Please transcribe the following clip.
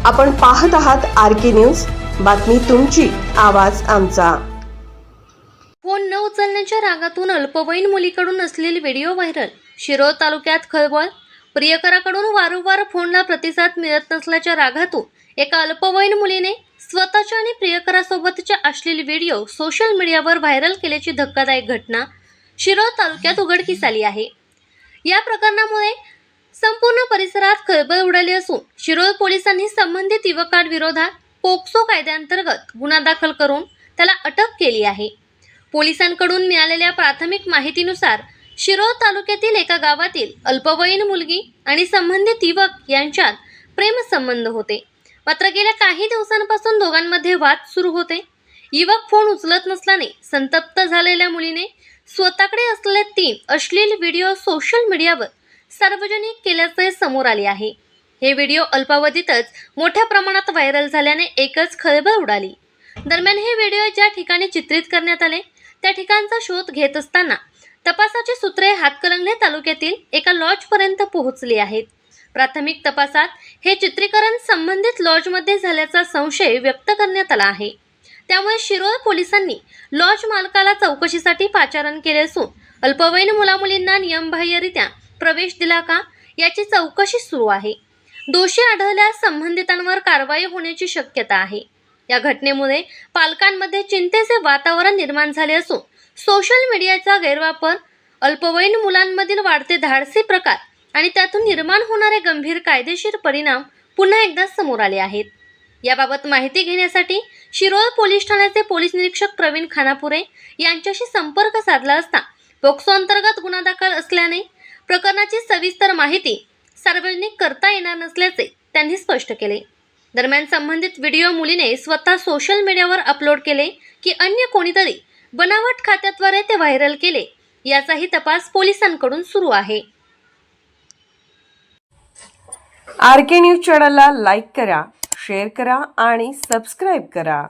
आपण पाहत आहात आरके न्यूज, बातमी तुमची, आवाज आमचा। फोन न उचलण्याच्या रागातून अल्पवयीन मुलीकडून असलेली व्हिडिओ व्हायरल। शिरोळ तालुक्यात खळबळ। प्रियकराकडून वारंवार फोनला प्रतिसाद मिळत नसल्याच्या रागातून एका अल्पवयीन मुलीने स्वतःच्या आणि प्रियकरासोबतच्या अश्लील व्हिडिओ सोशल मीडियावर व्हायरल केल्याची धक्कादायक घटना शिरोळ तालुक्यात उघडकीस आली आहे। या प्रकरणामुळे संपूर्ण परिसरात खळबळ उडाली असून शिरोळ पोलिसांनी संबंधित युवकांविरोधात पोक्सो कायद्याअंतर्गत गुन्हा दाखल करून त्याला अटक केली आहे। पोलिसांकडून मिळालेल्या प्राथमिक माहितीनुसार शिरोळ तालुक्यातील एका गावातील अल्पवयीन मुलगी आणि संबंधित युवक यांच्यात प्रेमसंबंध होते। मात्र गेल्या काही दिवसांपासून दोघांमध्ये वाद सुरू होते। युवक फोन उचलत नसल्याने संतप्त झालेल्या मुलीने स्वतःकडे असलेले 3 अश्लील व्हिडिओ सोशल मीडियावर सार्वजनिक केल्याचे समोर आले आहे। हे व्हिडिओ अल्पावधीतच मोठ्या प्रमाणात व्हायरल झाल्याने एकच खळबळ उडाली। दरम्यान हे व्हिडिओ ज्या ठिकाणी चित्रित करण्यात आले त्या ठिकाणचा शोध घेत असताना तपासाची सूत्रे हातकणंगले तालुक्यातील एका लॉजपर्यंत पोहोचली आहेत। प्राथमिक तपासात हे चित्रीकरण संबंधित लॉजमध्ये झाल्याचा संशय व्यक्त करण्यात आला आहे। त्यामुळे शिरोळ पोलिसांनी लॉज मालकाला चौकशीसाठी पाचारण केले असून अल्पवयीन मुलामुलींना नियमबाह्यरित्या प्रवेश दिला का याची चौकशी सुरू आहे। दोषी आढळल्यास संबंधितांवर कारवाई होण्याची शक्यता आहे। या घटनेमुळे पालकांमध्ये चिंतेचे वातावरण निर्माण झाले असून सोशल मीडियाचा गैरवापर, अल्पवयीन मुलांमधील वाढते धाडसी प्रकार आणि त्यातून निर्माण होणारे गंभीर कायदेशीर परिणाम पुन्हा एकदा समोर आले आहेत। याबाबत माहिती घेण्यासाठी शिरोळ पोलीस ठाण्याचे पोलीस निरीक्षक प्रवीण खानापुरे यांच्याशी संपर्क साधला असता पोक्सो अंतर्गत गुन्हा दाखल असल्याने प्रकरणाची सविस्तर माहिती सार्वजनिक करता येणार नसल्याचे त्यांनी स्पष्ट केले। दरम्यान संबंधित व्हिडिओ मुलीने स्वतः सोशल मीडियावर अपलोड केले की अन्य कोणीतरी बनावट खात्याद्वारे ते व्हायरल केले याचाही तपास पोलिसांकडून सुरू आहे। आरके न्यूज चॅनलला लाईक करा, शेअर करा आणि सबस्क्राईब करा।